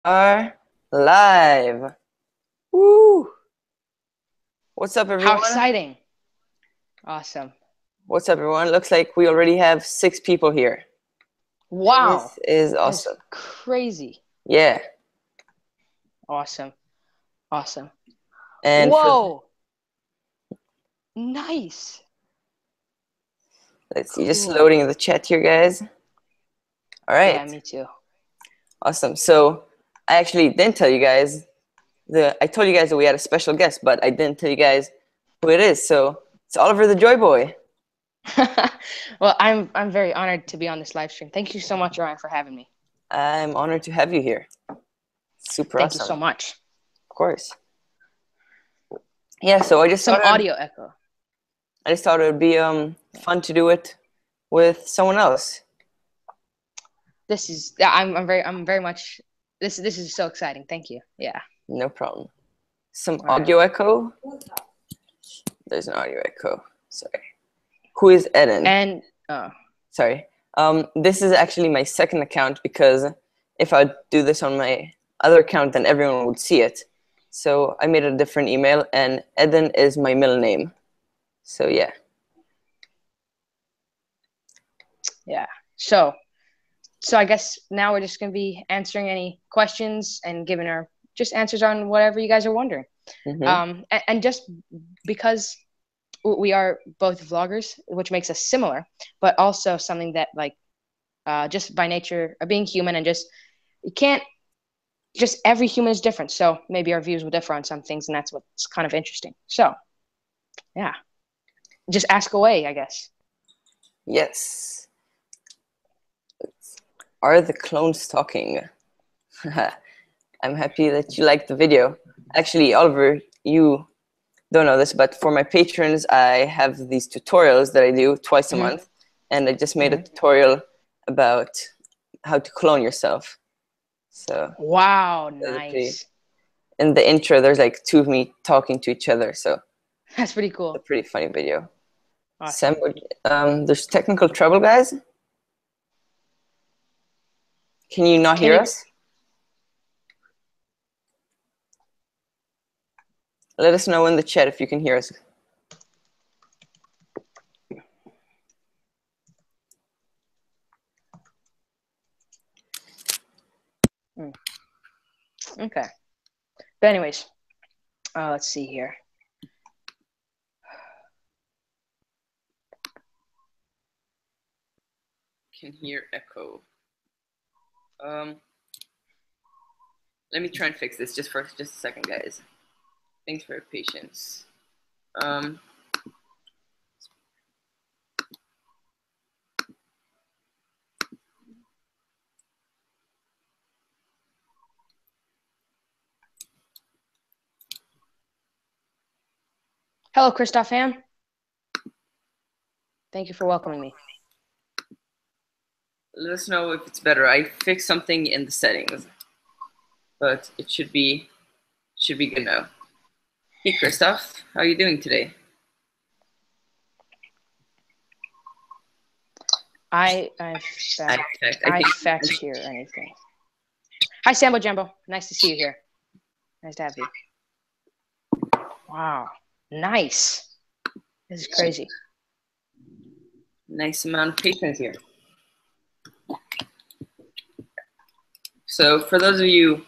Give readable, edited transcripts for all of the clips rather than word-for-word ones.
Are live. Woo! What's up, How everyone? exciting. Awesome. What's up, everyone? Looks like we already have 6 people here. Wow. This is That is awesome. crazy. Yeah. Awesome. Awesome. And Whoa. Nice. let's see, just Cool. loading the chat here, guys. All Yeah, right. me too. Awesome. So I actually didn't tell you guys I told you guys that we had a special guest, but I didn't tell you guys who it is. So it's Oliver the Joy Boy. Well, I'm very honored to be on this live stream. Thank you so much, Ryan, for having me. I'm honored to have you here. Super Thank you awesome. so much. Of course. Yeah, so Some audio echo. I just thought it would be fun to do it with someone else. This is yeah, I'm very much this is so exciting. Thank you. Yeah. No problem. Some All right. audio echo. There's an audio echo. Sorry. Who is Eden? And oh. Sorry. This is actually my second account because if I do this on my other account, then everyone would see it. So I made a different email, and Eden is my middle name. So yeah. Yeah. So I guess now we're just going to be answering any questions and giving our just answers on whatever you guys are wondering. Mm-hmm. And just because we are both vloggers, which makes us similar, but also something that like just by nature of being human and just you can't just every human is different. So maybe our views will differ on some things, and that's what's kind of interesting. So yeah, just ask away, I guess. Yes. Are the clones talking? I'm happy that you liked the video. Actually, Oliver, you don't know this, but for my patrons, I have these tutorials that I do twice a Mm-hmm. month, and I just made a Mm-hmm. tutorial about how to clone yourself. So Wow, pretty, nice. in the intro, there's like two of me talking to each other, so That's pretty it's a cool. pretty funny video. Awesome. There's technical trouble, guys. Can you not Can hear you us? Let us know in the chat if you can hear us. Okay. But anyways, let's see here. Can hear echo. Let me try and fix this just a second, guys. Thanks for your patience. Hello, Christoph Ham. Thank you for welcoming me. Let us know if it's better. I fixed something in the settings, but it should be good now. Hey, Christoph, how are you doing today? I fact here anything. Hi, Sambo Jumbo. Nice to see you here. Nice to have you. Wow, nice. This is crazy. Nice amount of patrons here. So for those of you,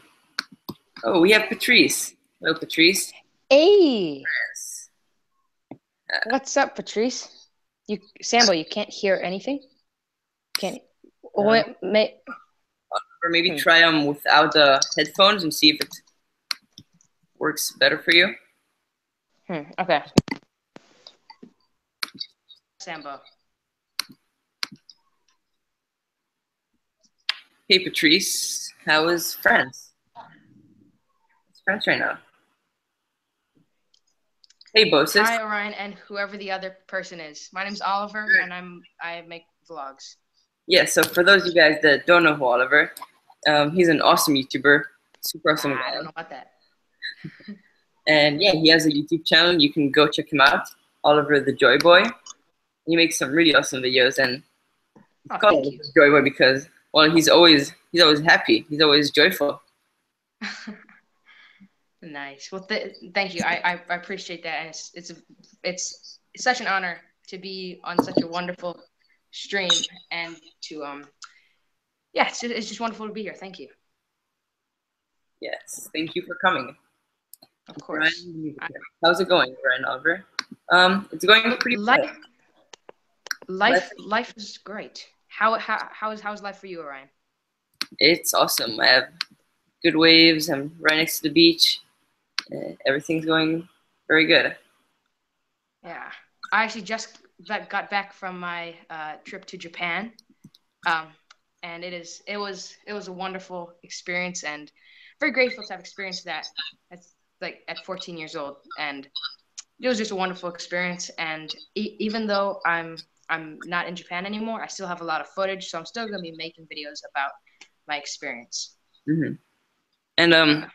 oh, we have Patrice. Hello, Patrice. Hey. Yes. What's up, Patrice? Sambo, you can't hear anything? Can't. Or maybe try them without the headphones and see if it works better for you. Okay. Sambo. Hey, Patrice. How is France? It's France right now. Hey, Bosis. Hi, Orion, and whoever the other person is. My name's Oliver, and I make vlogs. Yeah, so for those of you guys that don't know who Oliver, he's an awesome YouTuber, super awesome guy. I don't know about that. And yeah, he has a YouTube channel. You can go check him out, Oliver the Joy Boy. He makes some really awesome videos, and he's called Joy Boy because, well, he's always happy. He's always joyful. Nice. Well, thank you. I appreciate that, and it's such an honor to be on such a wonderful stream, and to yeah, it's just wonderful to be here. Thank you. Yes, thank you for coming. Of course. How's it going, Ryan Oliver? It's going pretty well. Life is great. How's life for you, Orion? It's awesome. I have good waves. I'm right next to the beach. Everything's going very good. Yeah, I actually just got back from my trip to Japan, and it was a wonderful experience, and very grateful to have experienced that. It's like at 14 years old, and it was just a wonderful experience. And even though I'm not in Japan anymore, I still have a lot of footage, so I'm still gonna be making videos about my experience. Mm-hmm. And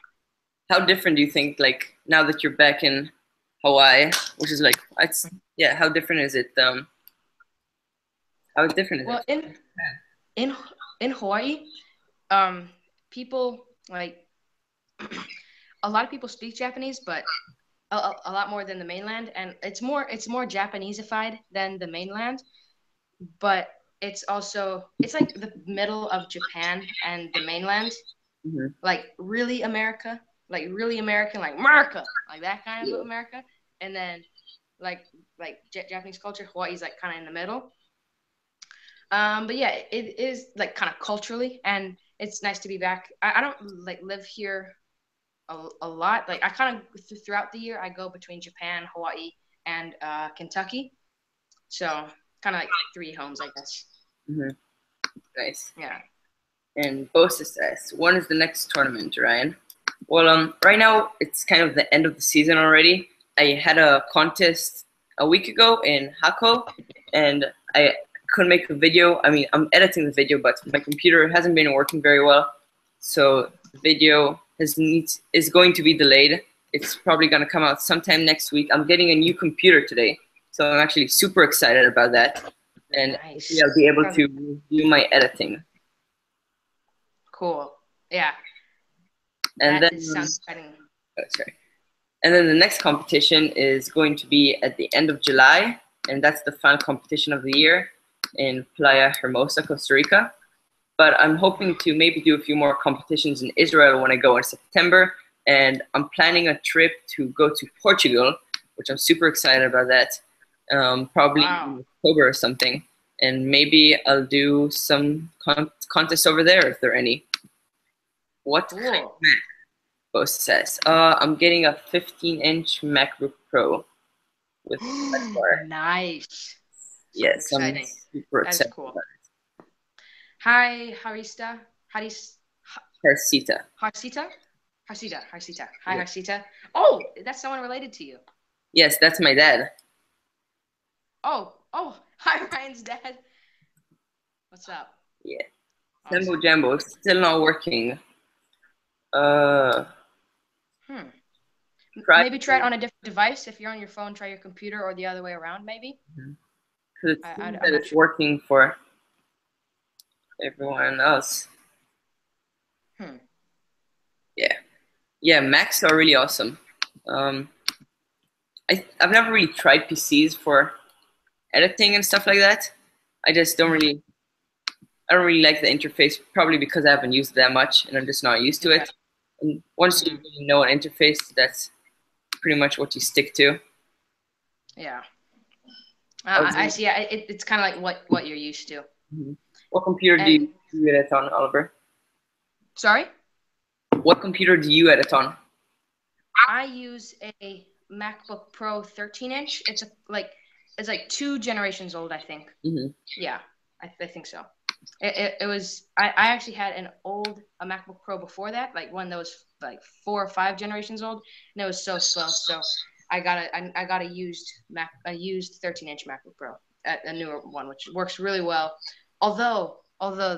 how different do you think, like, now that you're back in Hawaii, which is like, yeah, how different is it? How different is it? Well, in Hawaii, people like a lot of people speak Japanese, but a lot more than the mainland, and it's more Japaneseified than the mainland, but it's like the middle of Japan and the mainland, like really America, like really American, like America, like that kind of America, and then like Japanese culture, Hawaii's like kind of in the middle. But yeah, it is like kind of culturally, and it's nice to be back. I don't like live here a lot. Like I kind of throughout the year I go between Japan, Hawaii, and Kentucky. So kind of like 3 homes, I guess. Nice. Yeah. And Bosa says, when is the next tournament, Ryan? Well, right now it's kind of the end of the season already. I had a contest a week ago in Hako, and I couldn't make a video. I mean, I'm editing the video, but my computer hasn't been working very well, so the video is going to be delayed. It's probably going to come out sometime next week. I'm getting a new computer today, so I'm actually super excited about that, and nice. I'll be able to do my editing. Cool. Yeah. And that then sounds exciting. Oh, sorry. And then the next competition is going to be at the end of July, and that's the final competition of the year in Playa Hermosa, Costa Rica. But I'm hoping to maybe do a few more competitions in Israel when I go in September, and I'm planning a trip to go to Portugal, which I'm super excited about that, probably in October or something. And maybe I'll do some contests over there if there are any. What kind of Mac? Both says. I'm getting a 15-inch MacBook Pro with nice. Yes, exciting. I'm super excited. That's cool. Hi, Harista. Harsita. Harsita. Hi, Harsita. Oh, that's someone related to you. Yes, that's my dad. Oh, hi, Ryan's dad. What's up? Yeah. Awesome. Jambo still not working. Maybe try it on a different device. If you're on your phone, try your computer, or the other way around, maybe. Because it's working for everyone else. Yeah, Macs are really awesome. I've never really tried PCs for editing and stuff like that. I just don't really like the interface, probably because I haven't used it that much and I'm just not used to it. And once you really know an interface, that's pretty much what you stick to. Yeah. I see. It's kind of like what you're used to. What computer do you edit on, Oliver? Sorry? What computer do you edit on? I use a MacBook Pro 13-inch. It's like 2 generations old, I think. Yeah, I think so. It was. I actually had a MacBook Pro before that, like one that was like 4 or 5 generations old, and it was so slow. So I got a used 13-inch MacBook Pro, a newer one, which works really well. Although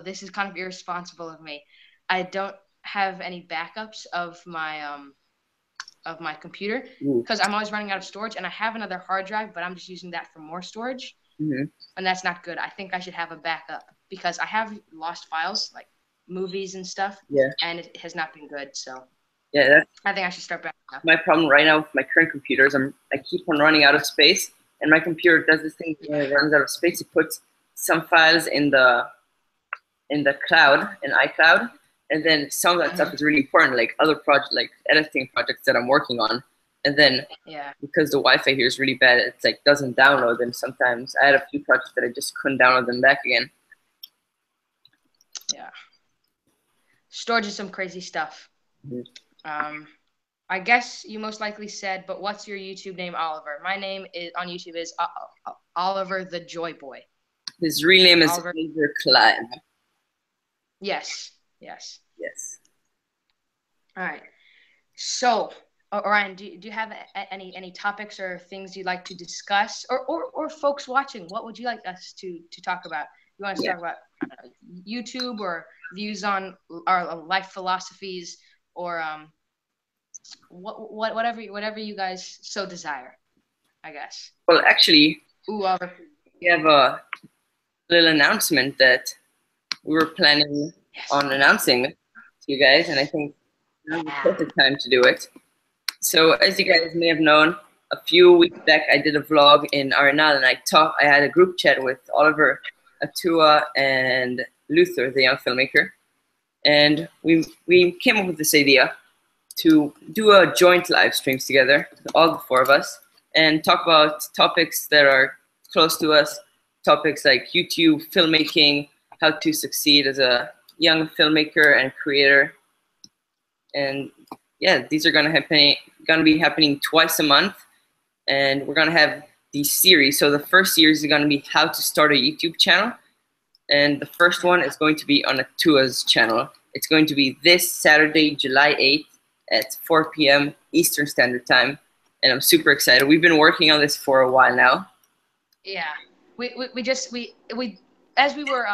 this is kind of irresponsible of me, I don't have any backups of my computer because I'm always running out of storage, and I have another hard drive, but I'm just using that for more storage, and that's not good. I think I should have a backup because I have lost files like movies and stuff, and it has not been good. So Yeah, that's I think I should start backing up. my problem right now with my current computers. I keep on running out of space, and my computer does this thing when it runs out of space. It puts some files in the cloud, in iCloud, and then some of that stuff is really important, like other project, like editing projects that I'm working on. And then because the Wi-Fi here is really bad, it's like doesn't download. And sometimes I had a few projects that I just couldn't download them back again. Yeah. Storage is some crazy stuff. Mm-hmm. I guess you most likely said, but what's your YouTube name, Oliver? My name is on YouTube is Oliver the Joy Boy. His real name is Oliver Klein. Yes. Yes. Yes. All right. So, Orion, do you have any topics or things you'd like to discuss, or folks watching? What would you like us to talk about? You want us to talk about, I don't know, YouTube, or views on our life philosophies, or whatever you guys so desire, I guess. Well, actually, Ooh, Oliver. we have a little announcement that we were planning on announcing to you guys, and I think now's the perfect time to do it. So, as you guys may have known, a few weeks back I did a vlog in Arenal, and I had a group chat with Oliver, Atua, and Luther, the young filmmaker, and we came up with this idea to do a joint live streams together, all the four of us, and talk about topics that are close to us, topics like YouTube, filmmaking, how to succeed as a young filmmaker and creator. And yeah, these are gonna be happening twice a month, and we're gonna have these series. So the first series is gonna be how to start a YouTube channel, and the first one is going to be on Atua's channel. It's going to be this Saturday, July 8th at 4 p.m. Eastern Standard Time, and I'm super excited. We've been working on this for a while now. Yeah, we as we were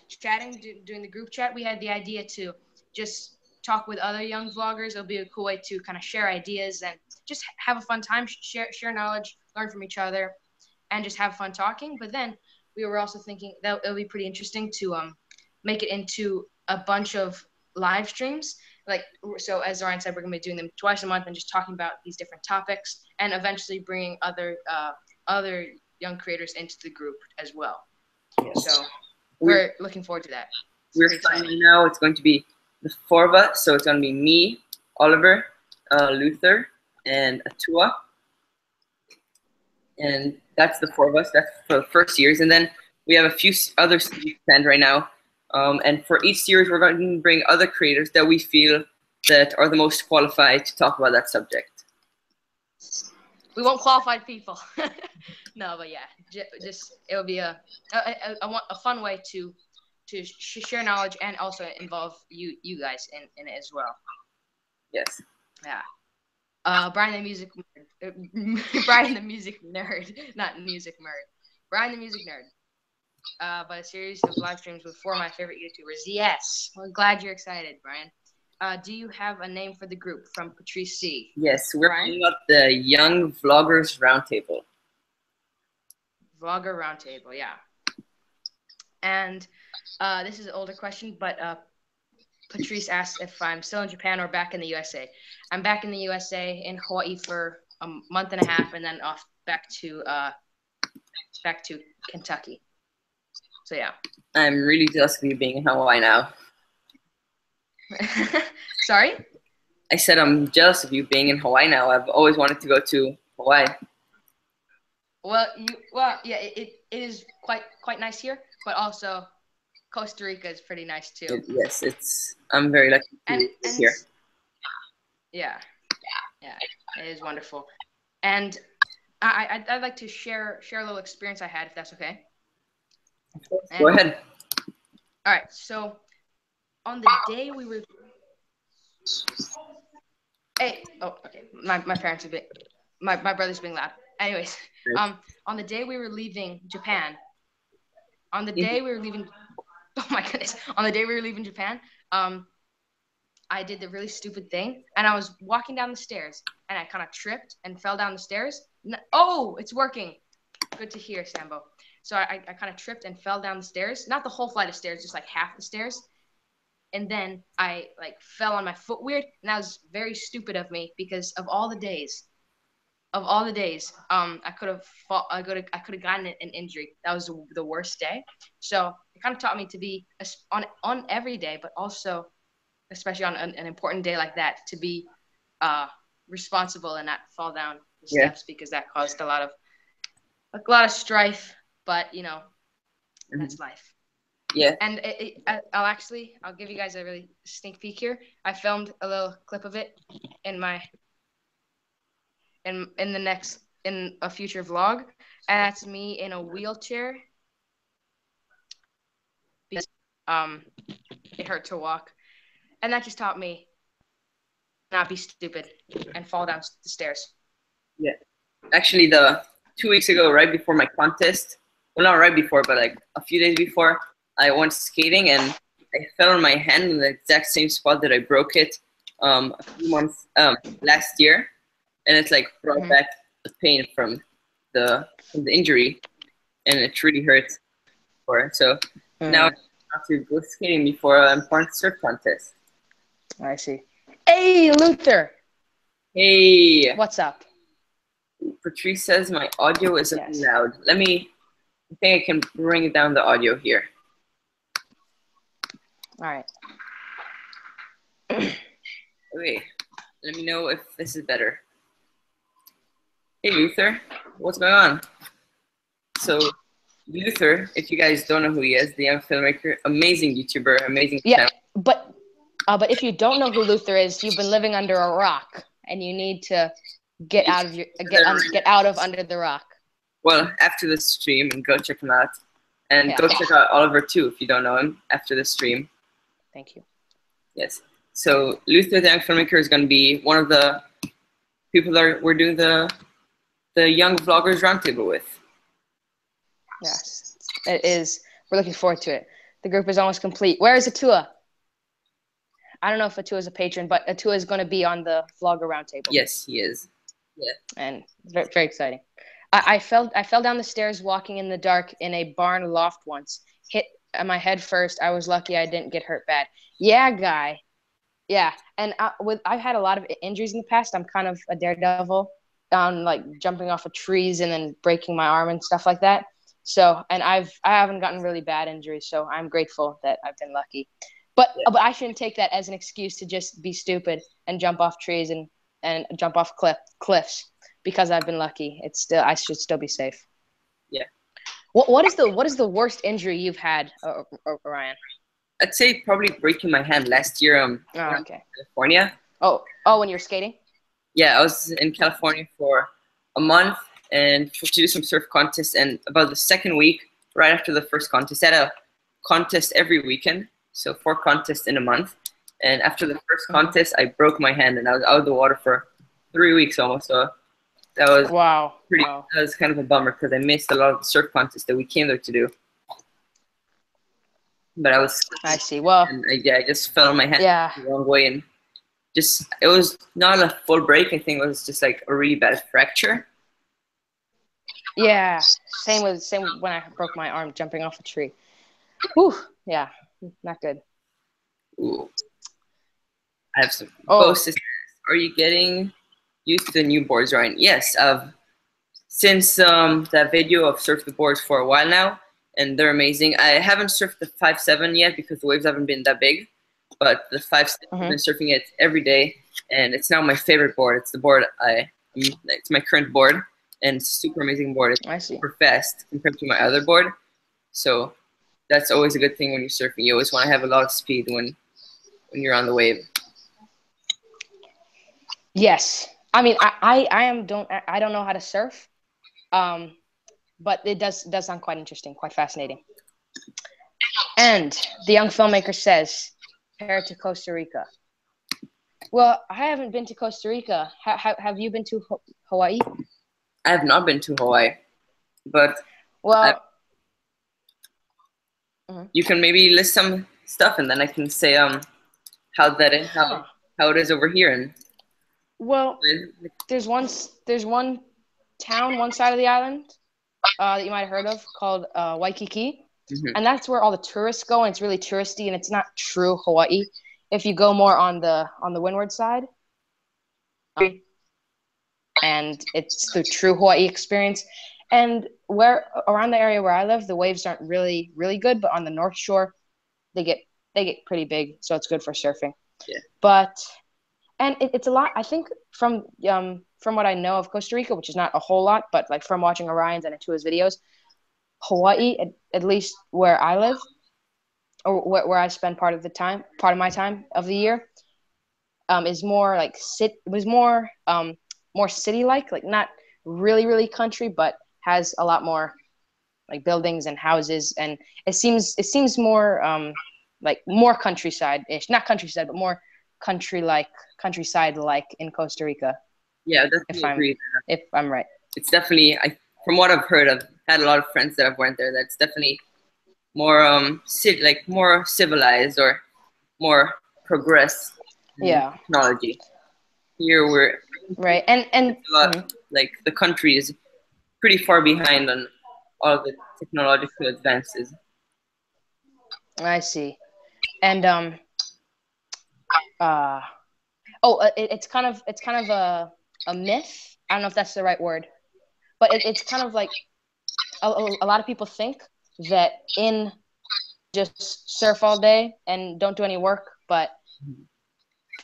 chatting during the group chat, we had the idea to just talk with other young vloggers. It'll be a cool way to kind of share ideas and just have a fun time, share knowledge, learn from each other, and just have fun talking. But then we were also thinking that it'll be pretty interesting to make it into a bunch of live streams. Like, so as Ryan said, we're gonna be doing them twice a month and just talking about these different topics, and eventually bringing other young creators into the group as well. Yes. So we're looking forward to that. We're starting now. It's going to be the four of us. So it's going to be me, Oliver, Luther, and Atua. And that's the four of us. That's for the first series. And then we have a few other series planned right now. And for each series, we're going to bring other creators that we feel that are the most qualified to talk about that subject. We won't qualify people. No, but yeah, just it will be a fun way to share knowledge and also involve you guys in it as well. Yes. Yeah. Brian the music Brian the music nerd, not music nerd. Brian the music nerd. But a series of live streams with four of my favorite YouTubers. Yes. Well, glad you're excited, Brian. Do you have a name for the group from Patrice C? Yes, we're calling up the Young Vloggers Roundtable. Vlogger Roundtable, yeah. And this is an older question, but Patrice asked if I'm still in Japan or back in the USA. I'm back in the USA, in Hawaii for a month and a half, and then off back to Kentucky. So yeah. I'm really jealous of you being in Hawaii now. Sorry? I said I'm jealous of you being in Hawaii now. I've always wanted to go to Hawaii. Well, yeah, it is quite nice here, but also Costa Rica is pretty nice too. Yes, I'm very lucky to be here. Yeah, it is wonderful. And I'd like to share a little experience I had, if that's okay. Go ahead. All right, so on the day we were, okay, my parents are being, my brother's being loud. Anyways, on the day we were leaving Japan, on the day we were leaving, oh my goodness, on the day we were leaving Japan, I did the really stupid thing, and I was walking down the stairs, and I kind of tripped and fell down the stairs. Oh, it's working. Good to hear, Sambo. So I kind of tripped and fell down the stairs. Not the whole flight of stairs, just like half the stairs. and then I like fell on my foot weird, and that was very stupid of me because of all the days, I could have gotten an injury. That was the worst day. So it kind of taught me to be on every day, but also especially on an important day like that, to be responsible and not fall down the steps, because that caused a lot of strife. But you know, that's life. Yeah. And I'll give you guys a really sneak peek here. I filmed a little clip of it in my in a future vlog, and that's me in a wheelchair because it hurt to walk, and that just taught me not be stupid and fall down the stairs. Yeah. Actually, the 2 weeks ago, right before my contest, well, not right before, but like a few days before, I went skating and I fell on my hand in the exact same spot that I broke it a few months last year, and it's like brought back the pain from the injury, and it really hurts. So now I have to go skating before an important surf contest. I see. Hey, Luther. Hey. What's up? Patrice says my audio isn't loud. I think I can bring down the audio here. All right. Okay. Let me know if this is better. Hey, Luther. What's going on? So, Luther, if you guys don't know who he is, the young filmmaker, amazing YouTuber, amazing channel. But if you don't know who Luther is, you've been living under a rock, and you need to get out of under the rock. Well, after the stream, and go check him out, and go check out Oliver too if you don't know him after the stream. Thank you. Yes. So Luther, the young filmmaker, is going to be one of the people that we're doing the Young Vloggers Roundtable with. Yes, it is. We're looking forward to it. The group is almost complete. Where is Atua? I don't know if Atua is a patron, but Atua is going to be on the Vlogger Roundtable. Yes, he is. Yeah. And it's very, very exciting. I fell down the stairs walking in the dark in a barn loft once. Hit my head first. I was lucky I didn't get hurt bad. Yeah, guy. Yeah, and I've had a lot of injuries in the past. I'm kind of a daredevil on like jumping off of trees and then breaking my arm and stuff like that. So, and I haven't gotten really bad injuries, so I'm grateful that I've been lucky. But I shouldn't take that as an excuse to just be stupid and jump off trees and jump off cliffs because I've been lucky. I should still be safe. Yeah. What is the worst injury you've had, Orion? I'd say probably breaking my hand last year. In California. Oh, when you were skating? Yeah, I was in California for a month and to do some surf contests. And about the second week, right after the first contest, I had a contest every weekend. So 4 contests in a month. And after the first contest, I broke my hand and I was out of the water for 3 weeks almost. So that was That was kind of a bummer because I missed a lot of the surf contests that we came there to do. But I see. Well, and I just fell on my hand the wrong way, and it was not a full break. I think it was just like a really bad fracture. Yeah, same when I broke my arm jumping off a tree. Whew, yeah, not good. Ooh. I have some posts. Are you getting used to the new boards, Ryan? Yes, since that video of surf the boards for a while now, and they're amazing. I haven't surfed the 5.7 yet because the waves haven't been that big, but the 5.7 I've been surfing it every day, and it's now my favorite board. It's the board it's my current board, and it's a super amazing board. It's super fast compared to my other board, so that's always a good thing when you're surfing. You always want to have a lot of speed when you're on the wave. Yes, I mean I don't know how to surf, but it does sound quite interesting, quite fascinating. And the young filmmaker says, compare to Costa Rica. Well, I haven't been to Costa Rica. Have you been to Hawaii? I have not been to Hawaii, but you can maybe list some stuff, and then I can say how it is over here. And there's one town, one side of the island that you might have heard of called Waikiki, and that's where all the tourists go, and it's really touristy, and it's not true Hawaii. If you go more on the windward side, and it's the true Hawaii experience. And where around the area where I live, the waves aren't really good, but on the North Shore, they get pretty big, so it's good for surfing. Yeah. But and it's a lot. I think from what I know of Costa Rica, which is not a whole lot, but like from watching Orion's and Atua's videos, Hawaii, at least where I live, or where I spend part of my time of the year, is more like more city-like, like not really country, but has a lot more like buildings and houses, and it seems more like more countryside-ish, not countryside, but more countryside-like in Costa Rica. Yeah, definitely agree. If I'm right. It's definitely, from what I've heard, I've had a lot of friends that have went there. That's definitely more more civilized or more progressed. Yeah. Technology. Here we're right, and a lot, like the country is pretty far behind on all the technological advances. I see, and it's kind of a myth. I don't know if that's the right word, but it's kind of like a lot of people think that in just surf all day and don't do any work, but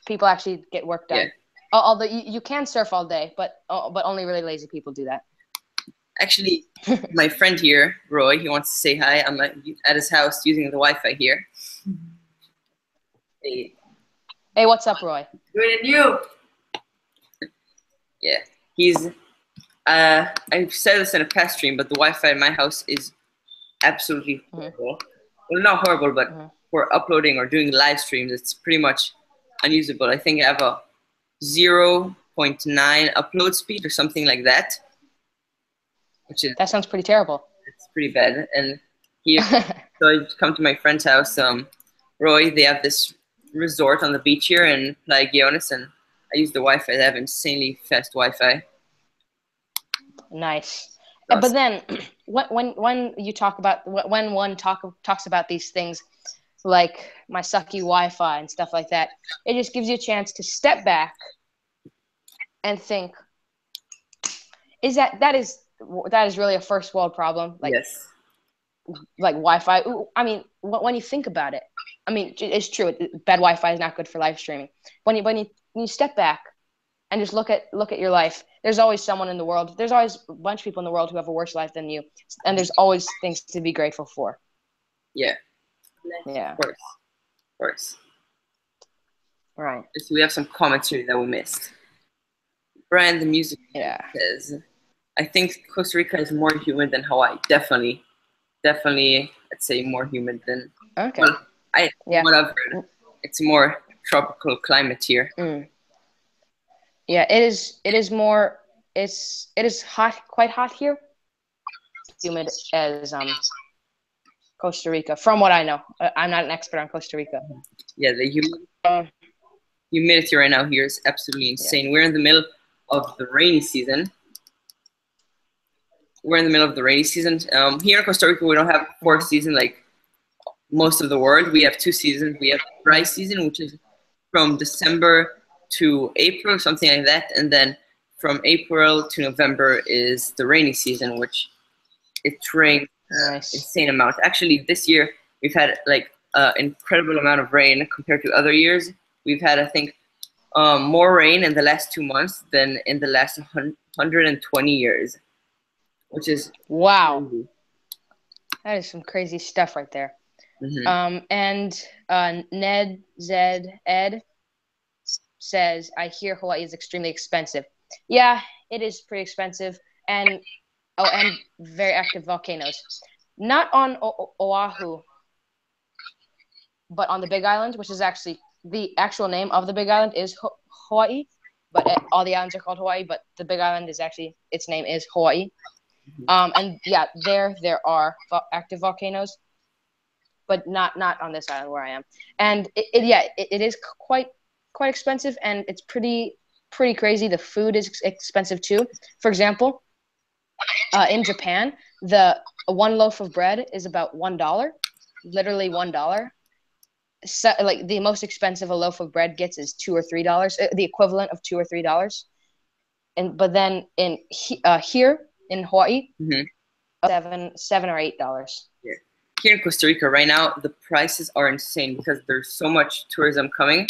people actually get work done. Yeah. Although you can surf all day, but only really lazy people do that. Actually, my friend here, Roy, he wants to say hi. I'm at his house using the Wi-Fi here. Hey, what's up, Roy? Good, and you? Yeah, he's. I've said this in a past stream, but the Wi-Fi in my house is absolutely horrible. Well, not horrible, but for uploading or doing live streams, it's pretty much unusable. I think I have a 0.9 upload speed or something like that, that sounds pretty terrible. It's pretty bad. And here, so I come to my friend's house. Roy, they have this resort on the beach here in Playa Guiones, and I use the Wi-Fi. They have insanely fast Wi-Fi. Nice. Awesome. But then, when you talk about when one talks about these things, like my sucky Wi-Fi and stuff like that, it just gives you a chance to step back and think: that is really a first world problem? Like, yes. Like Wi-Fi. I mean, when you think about it, I mean, it's true. Bad Wi-Fi is not good for live streaming. When you step back and just look at your life, there's always someone in the world. There's always a bunch of people in the world who have a worse life than you, and there's always things to be grateful for. Yeah. Yeah. Of course. Right. So we have some comments here that we missed. Brian, the music says, I think Costa Rica is more humid than Hawaii. Definitely, I'd say more humid than. Okay. Well, what I've heard, it's more tropical climate here. Yeah, it is more. It is hot, quite hot here. Humid as Costa Rica, from what I know. I'm not an expert on Costa Rica. Yeah, the humidity right now here is absolutely insane. Yeah. We're in the middle of the rainy season. Here in Costa Rica, we don't have a fourth season like most of the world. We have 2 seasons. We have dry season, which is from December to April, something like that. And then from April to November is the rainy season, which it rains insane amount. Actually, this year we've had like an incredible amount of rain compared to other years. We've had, I think, more rain in the last 2 months than in the last 120 years, which is wow. That is some crazy stuff right there. And Ned Zed Ed says, I hear Hawaii is extremely expensive. Yeah, it is pretty expensive, and very active volcanoes. Not on Oahu, but on the Big Island, which is actually the actual name of the Big Island is Hawaii, but all the islands are called Hawaii, but the Big Island is actually, its name is Hawaii. And yeah, there are active volcanoes, but not on this island where I am. And it is quite expensive, and it's pretty crazy. The food is expensive too. For example, in Japan, the one loaf of bread is about $1, literally $1. So, like the most expensive a loaf of bread gets is $2 or $3, the equivalent of $2 or $3. But then here in Hawaii, $7 or $8. Yeah. Here in Costa Rica right now, the prices are insane because there's so much tourism coming.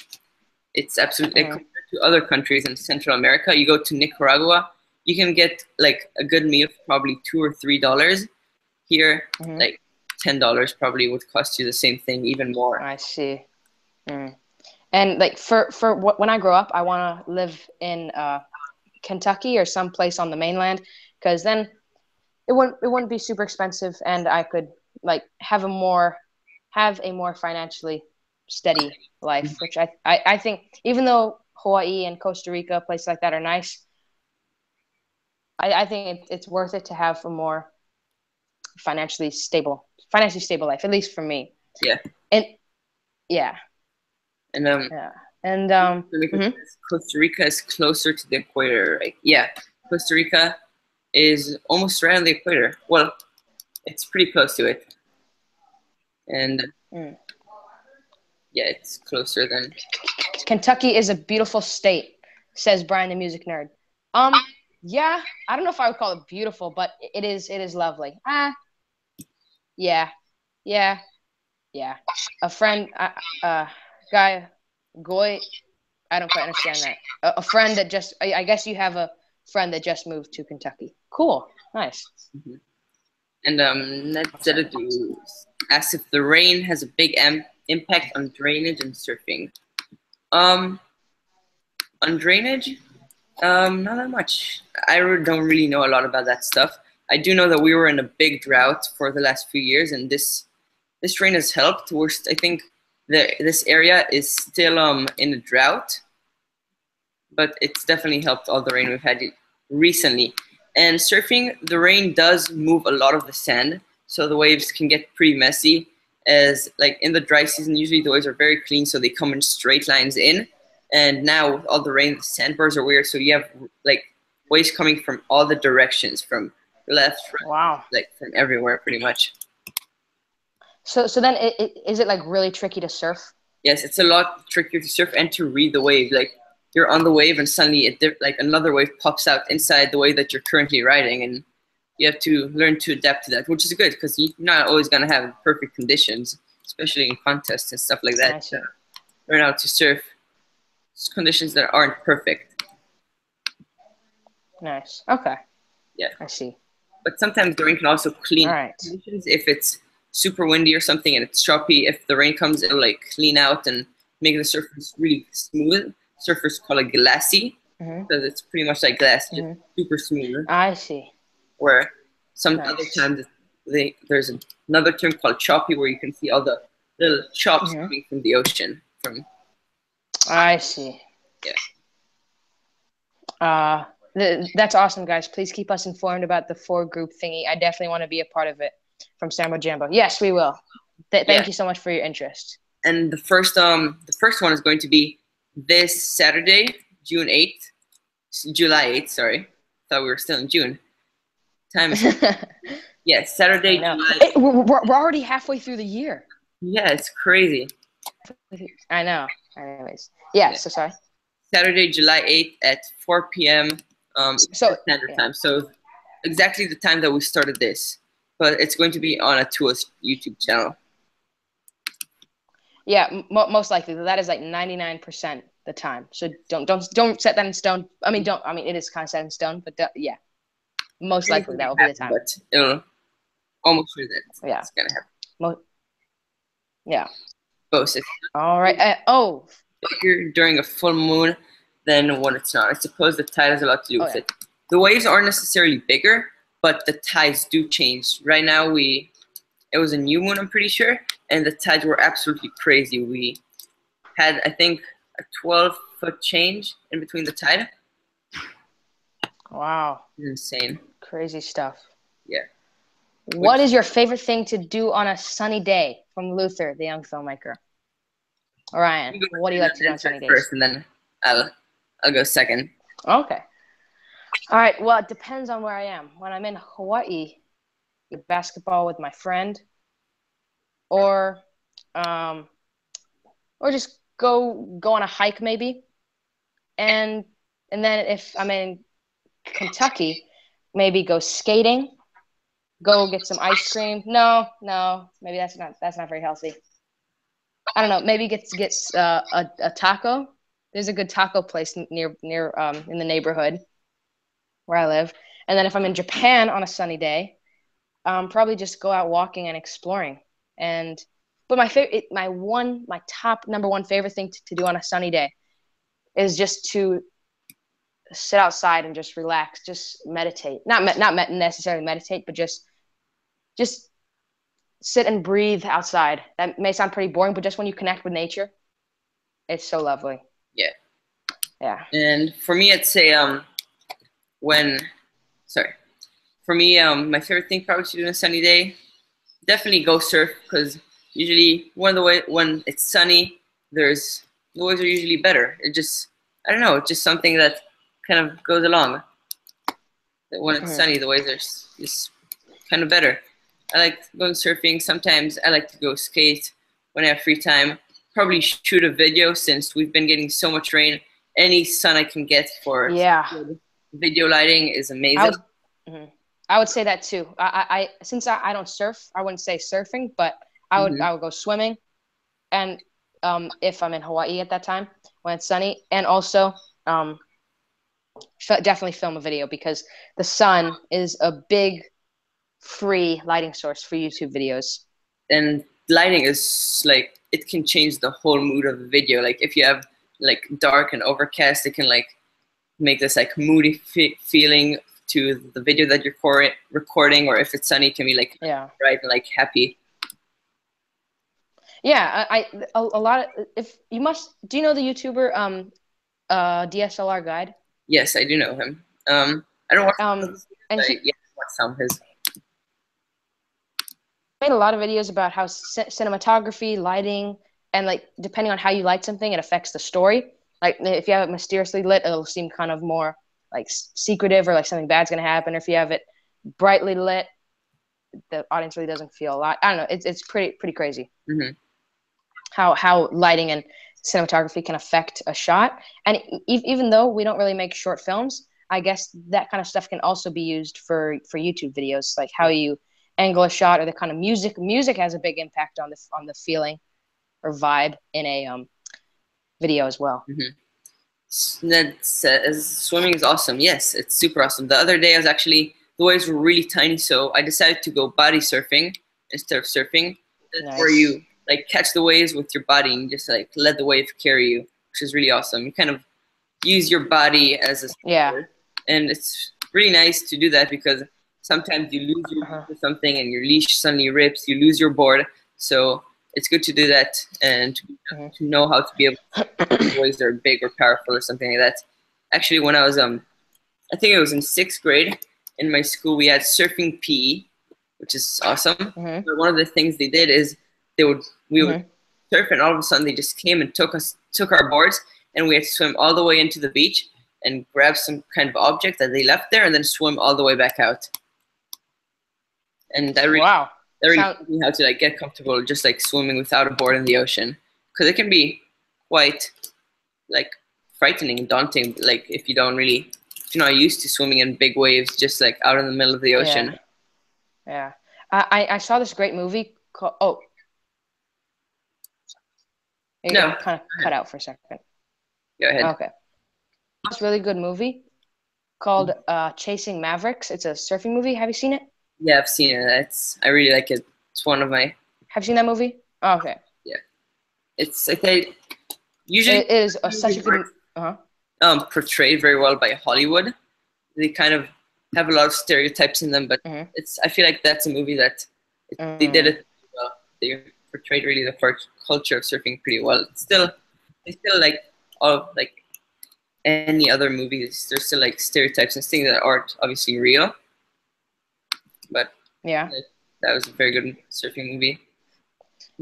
It's absolutely compared to other countries in Central America. You go to Nicaragua, you can get like a good meal for probably $2 or $3. Here, like $10 probably would cost you the same thing, even more. I see. And like for when I grow up, I want to live in Kentucky or someplace on the mainland, because then it wouldn't be super expensive, and I could like have a more financially steady life, which I think, even though Hawaii and Costa Rica, places like that, are nice, I think it's worth it to have a more financially stable life, at least for me. Yeah. And yeah. And yeah. And Costa Rica is closer to the equator, right? Yeah. Costa Rica is almost right on the equator. Well, it's pretty close to it. And yeah, it's closer than Kentucky is a beautiful state, says Brian the Music Nerd. Yeah, I don't know if I would call it beautiful, but it is lovely. Yeah. A friend, guy, Goy, I don't quite understand that. A friend that just, I guess you have a friend that just moved to Kentucky. Cool, nice. And Zedadu asks if the rain has a big impact on drainage and surfing. On drainage, not that much. I don't really know a lot about that stuff. I do know that we were in a big drought for the last few years, and this rain has helped. I think this area is still in a drought, but it's definitely helped all the rain we've had recently. And surfing, the rain does move a lot of the sand, so the waves can get pretty messy. As like in the dry season, usually the waves are very clean, so they come in straight lines in. And now with all the rain, the sandbars are weird, so you have like waves coming from all the directions, from left, right, like from everywhere, pretty much. So then, is it like really tricky to surf? Yes, it's a lot trickier to surf and to read the wave. Like you're on the wave, and suddenly like another wave pops out inside the wave that you're currently riding, and you have to learn to adapt to that, which is good because you're not always gonna have perfect conditions, especially in contests and stuff like that. Learn how to surf conditions that aren't perfect. Nice. Okay. Yeah. I see. But sometimes the rain can also clean conditions. If it's super windy or something and it's choppy, if the rain comes, it'll like clean out and make the surface really smooth. Surfers call it glassy because it's pretty much like glass, just super smooth. I see. Where some other times there's another term called choppy, where you can see all the little chops coming from the ocean. I see. Yeah. That's awesome, guys. Please keep us informed about the 4-group thingy. I definitely want to be a part of it from Sambo Jambo. Yes, we will. Thank you so much for your interest. And the first one is going to be this Saturday, July 8th. Sorry, thought we were still in June. Time is Saturday, July. We're already halfway through the year. Yeah, it's crazy. I know. Anyways, so sorry. Saturday, July 8th at 4 p.m. Standard Time. So exactly the time that we started this, but it's going to be on a Tua's YouTube channel. Yeah, most likely. That is like 99% the time. So don't set that in stone. I mean, it is kind of set in stone, but most likely that will be the time. But it'll almost sure that it's gonna happen. Both. All right. Bigger during a full moon than when it's not. I suppose the tide has a lot to do with it. The waves aren't necessarily bigger, but the tides do change. Right now, it was a new moon, I'm pretty sure, and the tides were absolutely crazy. We had, I think, a 12-foot change in between the tide. Wow. Insane. Crazy stuff. Yeah. What is your favorite thing to do on a sunny day? From Luther, the young filmmaker. Orion, what do you like to do on sunny days? First, and then I'll go second. Okay. All right. Well, it depends on where I am. When I'm in Hawaii, basketball with my friend, or just go on a hike maybe. And then if I'm in Kentucky, maybe go skating, go get some ice cream. No, maybe that's not very healthy. I don't know. Maybe get a taco. There's a good taco place near in the neighborhood where I live. And then if I'm in Japan on a sunny day, probably just go out walking and exploring. But my top number one favorite thing to do on a sunny day is just to sit outside and just relax, just meditate. Not necessarily meditate, but just sit and breathe outside. That may sound pretty boring, but just when you connect with nature, it's so lovely. Yeah. Yeah. And for me, I'd say my favorite thing probably to do on a sunny day, definitely go surf, because usually when it's sunny, the waves are usually better. I don't know, it's just something that kind of goes along. That when it's sunny, the waves are just kind of better. I like going surfing. Sometimes I like to go skate when I have free time. Probably shoot a video, since we've been getting so much rain. Any sun I can get for video lighting is amazing. I would say that too. Since I don't surf, I wouldn't say surfing, but I would go swimming, and if I'm in Hawaii at that time when it's sunny, and also definitely film a video, because the sun is a big free lighting source for YouTube videos. And lighting is like, it can change the whole mood of the video. Like if you have like dark and overcast, it can like make this like moody feeling to the video that you're recording, or if it's sunny, it can be like bright and like happy. Yeah, a lot of, do you know the YouTuber DSLR Guide? Yes, I do know him. I don't watch and he watch some of his. Made a lot of videos about how cinematography, lighting, and like depending on how you light something, it affects the story. Like if you have it mysteriously lit, it'll seem kind of more like secretive, or like something bad's gonna happen. Or if you have it brightly lit, the audience really doesn't feel a lot. I don't know. It's pretty crazy. How lighting and cinematography can affect a shot. And even though we don't really make short films, I guess that kind of stuff can also be used for YouTube videos, like how you angle a shot, or the kind of music. Music has a big impact on the feeling or vibe in a video as well. Swimming is awesome. Yes, it's super awesome. The other day, the waves were really tiny, so I decided to go body surfing instead of surfing. That's where you like catch the waves with your body and just like let the wave carry you, which is really awesome. You kind of use your body as a surfer, and it's really nice to do that, because sometimes you lose your leash or something, and your leash suddenly rips, you lose your board. So it's good to do that, and to know how to be able to waves that are big or powerful or something like that. Actually, when I was I think it was in 6th grade, in my school we had surfing PE, which is awesome. But one of the things they did is we would surf, and all of a sudden they just came and took our boards, and we had to swim all the way into the beach and grab some kind of object that they left there, and then swim all the way back out. And that really taught me how to like get comfortable just like swimming without a board in the ocean, because it can be quite like frightening and daunting, like if you're not used to swimming in big waves just like out in the middle of the ocean. I saw this great movie called it kind of cut out for a second. Go ahead. Okay. It's a really good movie called Chasing Mavericks. It's a surfing movie. Have you seen it? Yeah, I've seen it. I really like it. It's one of my. Have you seen that movie? Oh, okay. Yeah, it's like usually it is such a good. Portrayed very well by Hollywood. They kind of have a lot of stereotypes in them, but I feel like that's a movie that they did it well. They portrayed really the culture of surfing pretty well. They still like all like any other movies. There's still like stereotypes and things that aren't obviously real. But yeah, that was a very good surfing movie.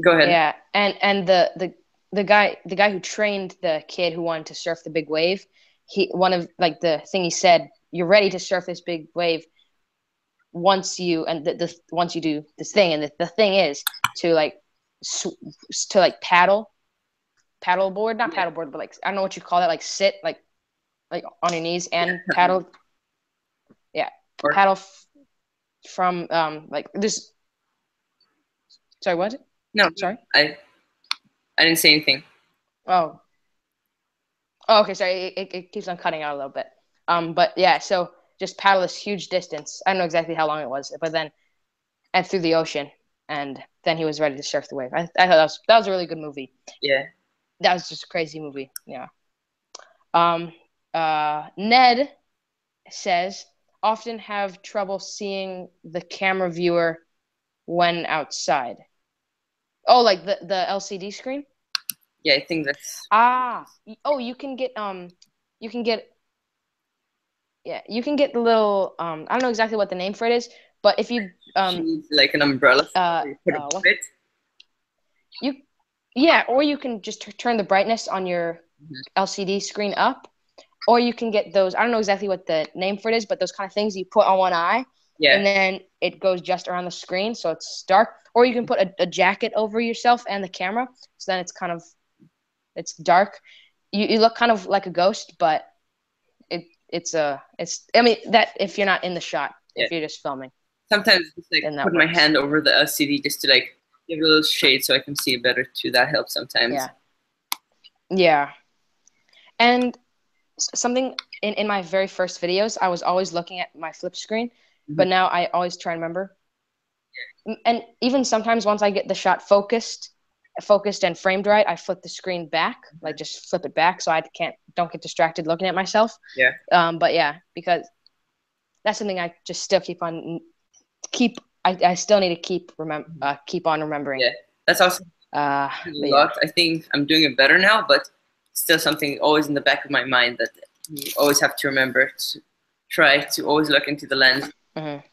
Go ahead. Yeah, and the guy who trained the kid who wanted to surf the big wave, the thing he said, "You're ready to surf this big wave. once you once you do this thing, and the thing is to like paddleboard, not paddleboard, but like I don't know what you call it, like sit like on your knees and paddle. Yeah, paddle from like this. Sorry, what? No, sorry. I didn't say anything. Oh, okay. Sorry, it keeps on cutting out a little bit. But yeah, so just paddle this huge distance. I don't know exactly how long it was, but then and through the ocean, and then he was ready to surf the wave. I thought that was a really good movie. Yeah. That was just a crazy movie. Yeah. Ned says often have trouble seeing the camera viewer when outside. Oh, like the LCD screen? Yeah, I think that's. You can get the little I don't know exactly what the name for it is, but if you She needs like an umbrella. Or you can just turn the brightness on your LCD screen up, or you can get those. I don't know exactly what the name for it is, but those kind of things you put on one eye, and then it goes just around the screen, so it's dark. Or you can put a jacket over yourself and the camera, so then it's dark. You look kind of like a ghost, but it's I mean that if you're not in the shot, if you're just filming. Sometimes just like put my hand over the LCD just to like give a little shade so I can see it better too. That helps sometimes. Yeah. And something in my very first videos, I was always looking at my flip screen, but now I always try and remember. And even sometimes once I get the shot focused and framed right, I flip the screen back, like just flip it back so I don't get distracted looking at myself. Yeah. But yeah, because that's something I just still I still need to keep on remembering. Yeah, that's also a lot. I think I'm doing it better now, but still something always in the back of my mind that you always have to remember to try to always look into the lens.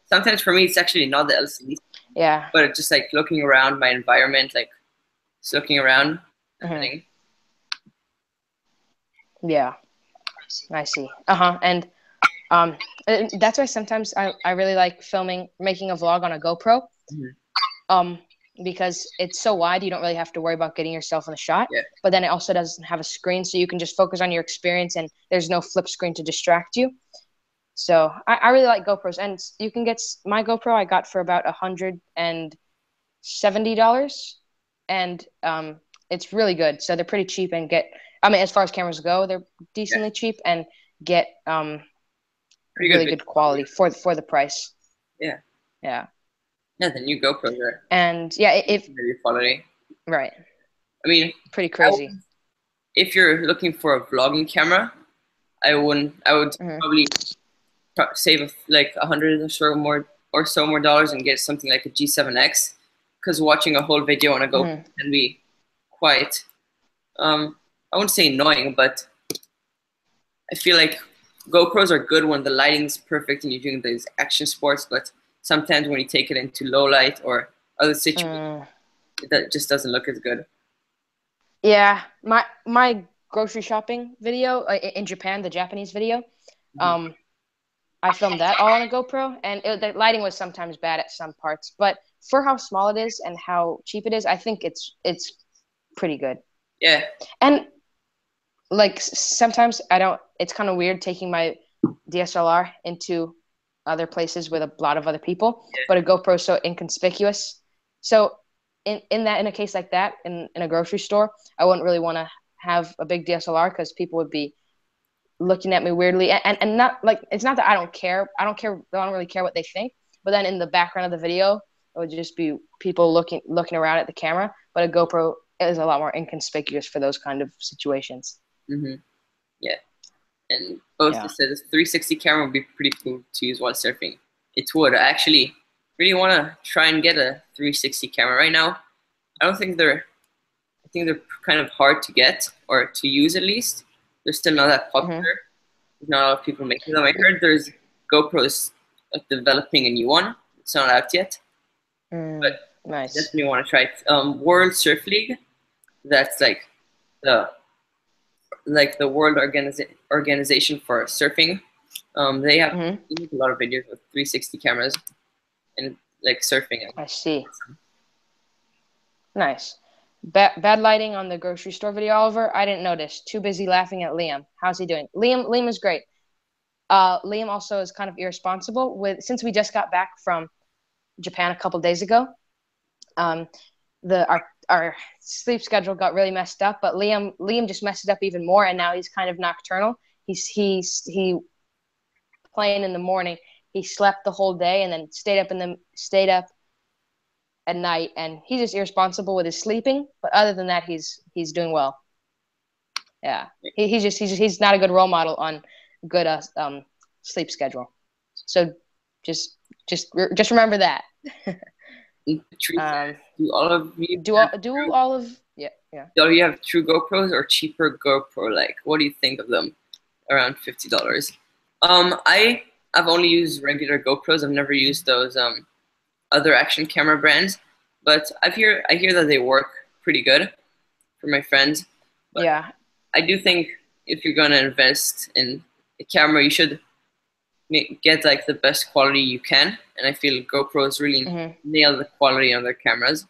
Sometimes for me, it's actually not the LCD. Yeah. But it's just like looking around my environment, like just looking around. Yeah, I see. And that's why sometimes I really like making a vlog on a GoPro. Because it's so wide, you don't really have to worry about getting yourself in the shot. But then it also doesn't have a screen, so you can just focus on your experience, and there's no flip screen to distract you. So I really like GoPros, and you can get my GoPro I got for about $170, and it's really good. So they're pretty cheap and as far as cameras go, they're decently cheap and get really good quality for the price. Yeah. Yeah. Yeah, the new GoPros are. And yeah, very quality. Right. I mean, pretty crazy. If you're looking for a vlogging camera, I would probably save like $100 or so more dollars and get something like a G7X, because watching a whole video on a GoPro can be quite I wouldn't say annoying, but I feel like GoPros are good when the lighting's perfect and you're doing these action sports, but sometimes when you take it into low light or other situations, that just doesn't look as good. Yeah, my grocery shopping video in Japan, the Japanese video, I filmed that all on a GoPro, and the lighting was sometimes bad at some parts, but for how small it is and how cheap it is, I think it's pretty good. Yeah. And like sometimes it's kind of weird taking my DSLR into other places with a lot of other people, but a GoPro is so inconspicuous. So in a case like that, in a grocery store, I wouldn't really want to have a big DSLR because people would be looking at me weirdly, and not like, it's not that I don't really care what they think, but then in the background of the video, it would just be people looking around at the camera. But a GoPro is a lot more inconspicuous for those kind of situations. Yeah. And both said this 360 camera would be pretty cool to use while surfing. It would. I actually really want to try and get a 360 camera right now. I think they're kind of hard to get, or to use at least. They're still not that popular. There's not a lot of people making them. I heard there's GoPros developing a new one. It's not out yet. But nice. I definitely want to try it. World Surf League, that's like the world organization for surfing. They have a lot of videos with 360 cameras. and like surfing. I see. Nice. Bad lighting on the grocery store video, Oliver. I didn't notice. Too busy laughing at Liam. How's he doing? Liam is great. Liam also is kind of irresponsible since we just got back from Japan a couple days ago. Our sleep schedule got really messed up, but Liam just messed it up even more, and now he's kind of nocturnal. He playing in the morning. He slept the whole day and then stayed up at night, and he's just irresponsible with his sleeping. But other than that, he's doing well. Yeah, he's not a good role model on good sleep schedule. So just remember that. Do all of you do all of yeah. Do all of you have true GoPros or cheaper GoPro? Like, what do you think of them? Around $50. I've only used regular GoPros. I've never used those other action camera brands, but I hear that they work pretty good for my friends. But yeah, I do think if you're gonna invest in a camera, you should get like the best quality you can, and I feel GoPros really nail the quality on their cameras.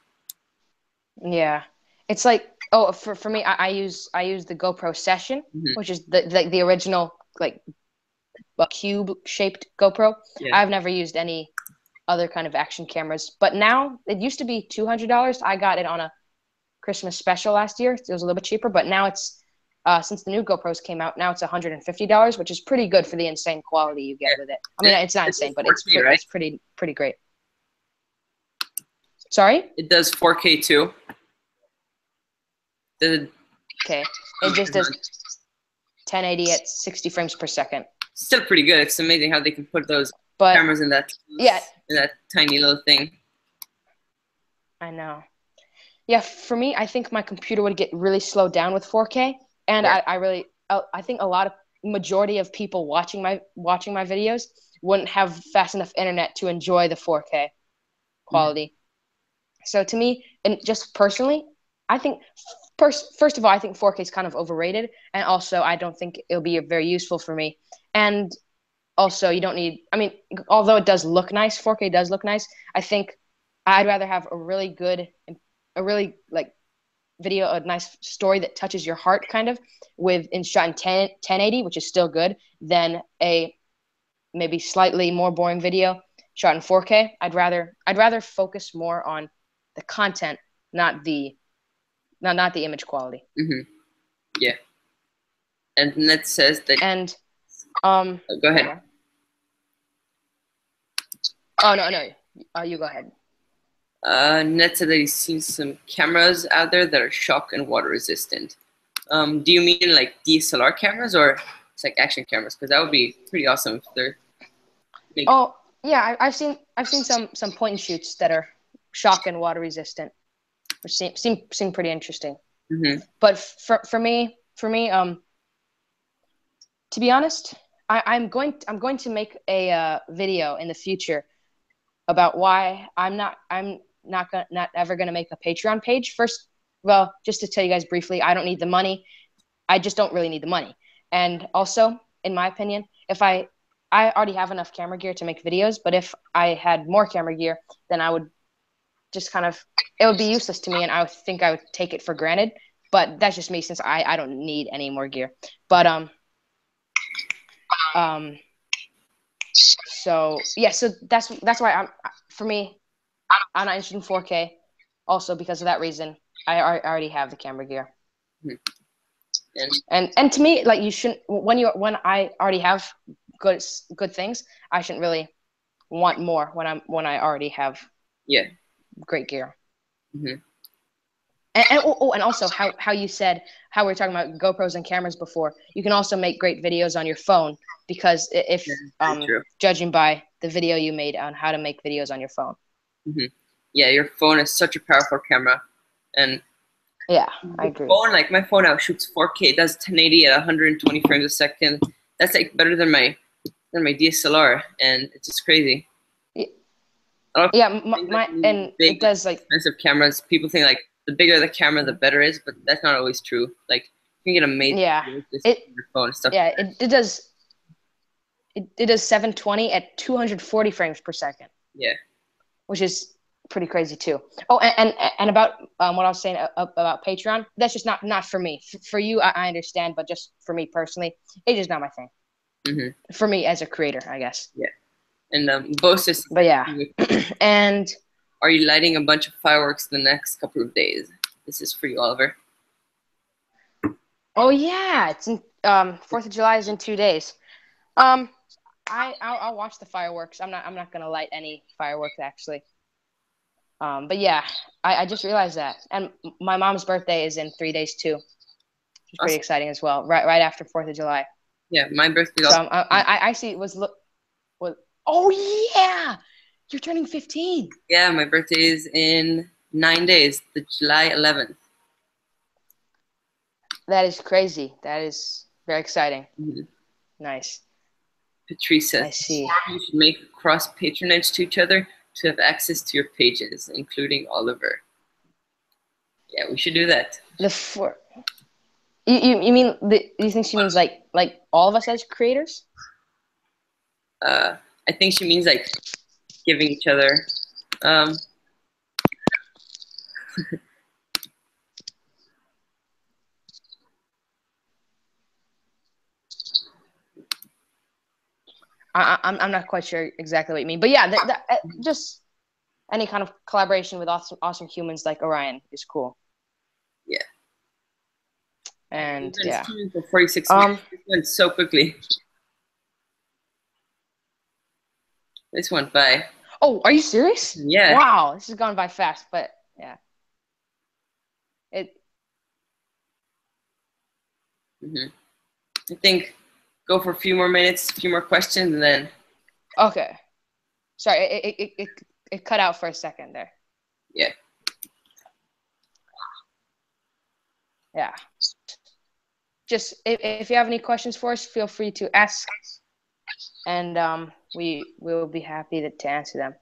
Yeah, it's like for me, I use the GoPro Session, which is the original like cube shaped GoPro. Yeah. I've never used any other kind of action cameras, but now it used to be $200. I got it on a Christmas special last year. It was a little bit cheaper, but now it's since the new GoPros came out, now it's $150, which is pretty good for the insane quality you get with it. I mean, it's not insane, but it's pretty great. Sorry? It does 4K too. Okay. It just does 1080 at 60 frames per second. Still pretty good. It's amazing how they can put those cameras in that tiny little thing. I know. Yeah, for me, I think my computer would get really slowed down with 4K, and I think majority of people watching my videos wouldn't have fast enough internet to enjoy the 4K quality. So to me, and just personally, I think first of all, I think 4K is kind of overrated, and also I don't think it'll be very useful for me. And also, you don't need. I mean, although it does look nice, 4K does look nice. I think I'd rather have a really like video, a nice story that touches your heart, kind of, shot in 1080, which is still good, than a maybe slightly more boring video shot in 4K. I'd rather focus more on the content, not the image quality. Yeah. And Ned says that. And go ahead. Oh no, you go ahead. Ned said that he's seen some cameras out there that are shock and water resistant. Do you mean like DSLR cameras or it's like action cameras? Because that would be pretty awesome if they're. Oh yeah, I've seen some point and shoots that are shock and water resistant, which seem pretty interesting. But for me, to be honest, I'm going to make a video in the future about why I'm not ever going to make a Patreon page. First, well, just to tell you guys briefly, I don't need the money. I just don't really need the money. And also, in my opinion, if I already have enough camera gear to make videos, but if I had more camera gear, then I would just it would be useless to me, and I would think I would take it for granted. But that's just me, since I don't need any more gear. But so yeah, so that's why I'm not interested in 4K. Also, because of that reason, I already have the camera gear. And to me, like, you shouldn't, when I already have good things, I shouldn't really want more when I already have great gear. And also how you said how we were talking about GoPros and cameras before, you can also make great videos on your phone, because if judging by the video you made on how to make videos on your phone. Yeah, your phone is such a powerful camera, and yeah, I agree. Like my phone now shoots 4K. It does 1080 at 120 frames a second. That's like better than my DSLR, and it's just crazy. Yeah, it does, like, expensive cameras. People think like the bigger the camera, the better it is, but that's not always true. Like, you can get amazing with your phone and stuff. Yeah, it does 720 at 240 frames per second. Yeah. which is pretty crazy too. Oh, and about what I was saying about Patreon, that's just not for me. For you, I understand, but just for me personally, it's just not my thing. Mm-hmm. For me as a creator, I guess. Yeah. And both is. But yeah, and are you lighting a bunch of fireworks the next couple of days? This is for you, Oliver. Oh yeah, it's in 4th of July is in 2 days. I'll watch the fireworks. I'm not gonna light any fireworks actually. But yeah, I just realized that, and my mom's birthday is in 3 days too. It's pretty exciting as well. Right after 4th of July. Yeah, my birthday. So I see was. Oh yeah, you're turning 15. Yeah, my birthday is in 9 days, the July 11th. That is crazy. That is very exciting. Mm-hmm. Nice. Patrice says, I see. You should make a cross patronage to each other to have access to your pages, including Oliver. Yeah, we should do that. You mean you think she means like all of us as creators? I think she means like giving each other. I'm not quite sure exactly what you mean, but yeah, just any kind of collaboration with awesome humans like Orion is cool. Yeah. And yeah. For 46 minutes. This went so quickly. This went by. Oh, are you serious? Yeah. Wow, this has gone by fast, but yeah. Mm-hmm. I think go for a few more minutes, a few more questions, and then. Okay. Sorry, it cut out for a second there. Yeah. Yeah. Just if you have any questions for us, feel free to ask, and we will be happy to answer them.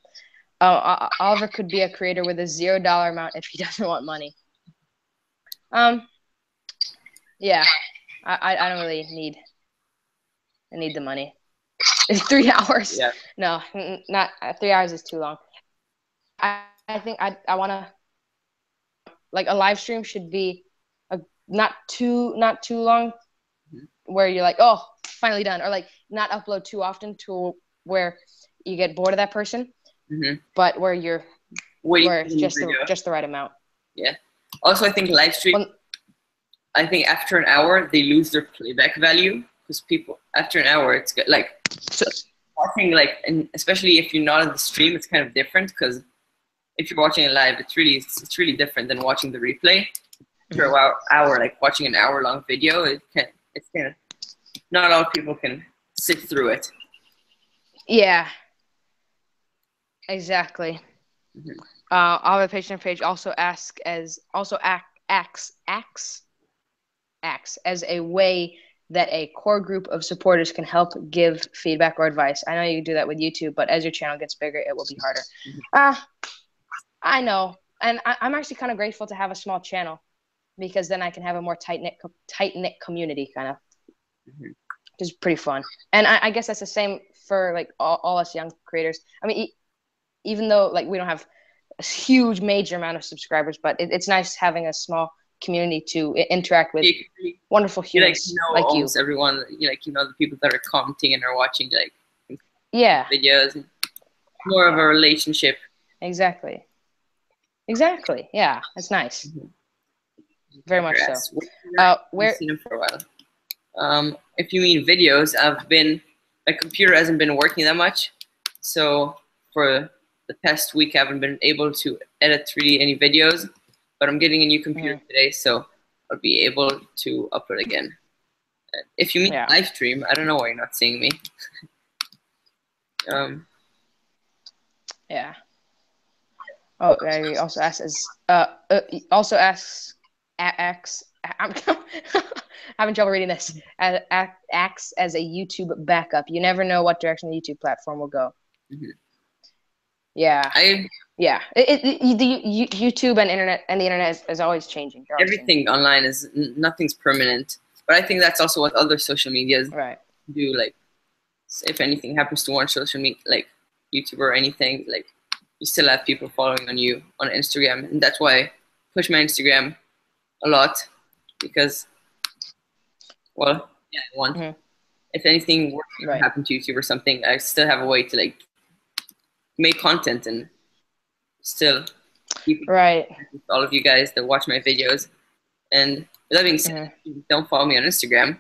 Oliver could be a creator with a $0 amount if he doesn't want money. Yeah, I don't really need. I need the money. It's 3 hours. Yeah. No, not 3 hours is too long. I think I want to like a live stream should be not too long, where you're like, oh, finally done, or like not upload too often to where you get bored of that person, but where you're where it's just the right amount. Yeah. Also, I think live stream. I think after an hour they lose their playback value because people after an hour it's good. Like watching and especially if you're not on the stream, it's kind of different because if you're watching it live, it's really different than watching the replay. For an hour, like watching an hour-long video, it's kind of not a lot of people can sit through it. Yeah, exactly. Our Patreon page also acts as a way that a core group of supporters can help give feedback or advice. I know you can do that with YouTube, but as your channel gets bigger, it will be harder. I know, and I'm actually kind of grateful to have a small channel, because then I can have a more tight-knit community, kind of, which is pretty fun. And I guess that's the same for like all us young creators. I mean, even though like we don't have a huge major amount of subscribers, but it's nice having a small community to interact with wonderful humans like you. Everyone, the people that are commenting and are watching videos. And more of a relationship. Exactly. Yeah, that's nice. Very much so. Where seen him for a while. If you mean videos, my computer hasn't been working that much, so for the past week I haven't been able to edit really any videos. But I'm getting a new computer today, so I'll be able to upload again. If you mean live stream, I don't know why you're not seeing me. Yeah. Oh, he also asks I'm having trouble reading this. Acts as a YouTube backup. You never know what direction the YouTube platform will go. Yeah. The YouTube and the internet is always changing. Everything online nothing's permanent. But I think that's also what other social medias do. Like, if anything happens to one social media, like YouTube or anything, like you still have people following on you on Instagram, and that's why I push my Instagram a lot, because, well, yeah, I want, if anything were to happen to YouTube or something, I still have a way to like make content and still keep with all of you guys that watch my videos. And with that being said, if you don't follow me on Instagram,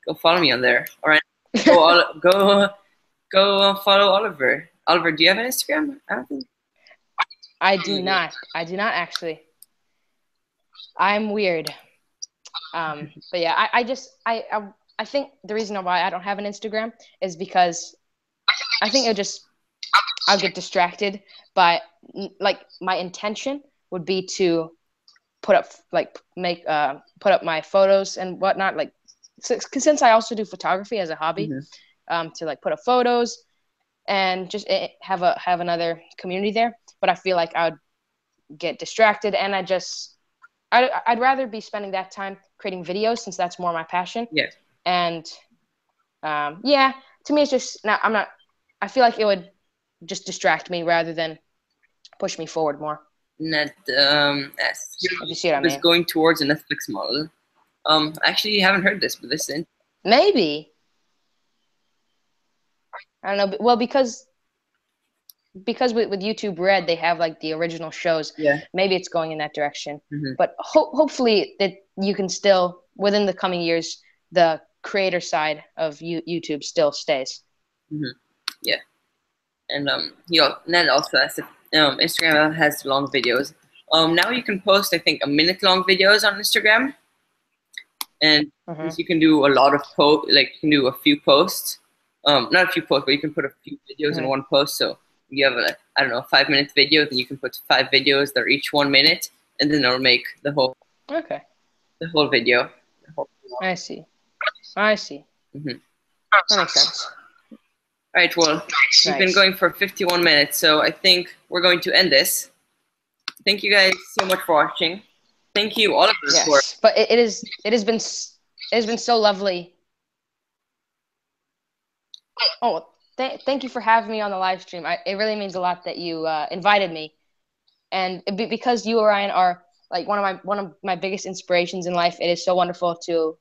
go follow me on there. All right, go follow Oliver. Oliver, do you have an Instagram? I don't think. I do not. I do not actually. I'm weird. But yeah, I think the reason why I don't have an Instagram is because I think I'll get distracted by, like, my intention would be to put up my photos and whatnot, like, since I also do photography as a hobby, to like put up photos and just have another community there. But I feel like I would get distracted, and I'd rather be spending that time creating videos, since that's more my passion. Yes. And yeah, to me, it's just I feel like it would just distract me rather than push me forward more. Net, If you see what I mean. going towards a Netflix model. Actually, you haven't heard this, but this is maybe. I don't know. Well, because with YouTube Red, they have like the original shows. Yeah. Maybe it's going in that direction. But hopefully that you can still, within the coming years, the creator side of YouTube still stays. Yeah. And Ned also has Instagram has long videos. Now you can post, I think, 1-minute-long videos on Instagram, and you can do a lot of you can do a few posts. Not a few posts, but you can put a few videos in one post. So you have a 5-minute video, then you can put 5 videos that are each 1 minute, and then it'll make the whole video. I see. That makes sense. All right, well, we've been going for 51 minutes, so I think we're going to end this. Thank you guys so much for watching. Thank you, Oliver. Yes, but it has been so lovely. Oh, thank you for having me on the live stream. It really means a lot that you invited me, and because you, Orion, are like one of my biggest inspirations in life. It is so wonderful to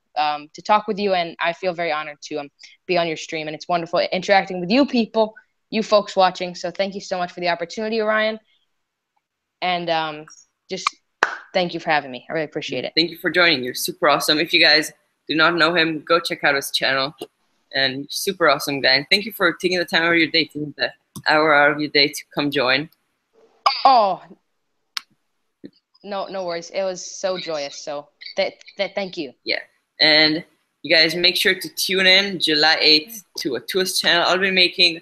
talk with you, and I feel very honored to be on your stream. And it's wonderful interacting with you people, you folks watching. So thank you so much for the opportunity, Orion. And just thank you for having me. I really appreciate it. Thank you for joining. You're super awesome. If you guys do not know him, go check out his channel. And super awesome guy. And thank you for taking the time out of your day, taking the hour out of your day to come join. Oh, no worries. It was so joyous. So thank you. Yeah. And you guys make sure to tune in July 8th to a Twist channel. I'll be making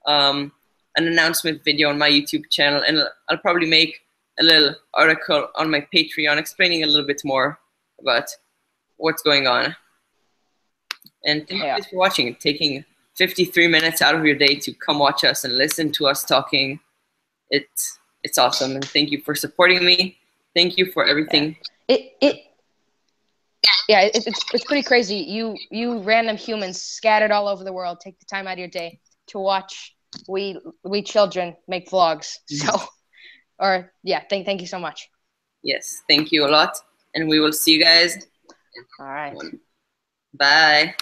an announcement video on my YouTube channel, and I'll probably make a little article on my Patreon explaining a little bit more about what's going on. And thank you guys for watching and taking 53 minutes out of your day to come watch us and listen to us talking. It's awesome, and thank you for supporting me. Thank you for everything. It's pretty crazy. You random humans scattered all over the world take the time out of your day to watch we children make vlogs. So, thank you so much. Yes, thank you a lot, and we will see you guys. All right. Bye.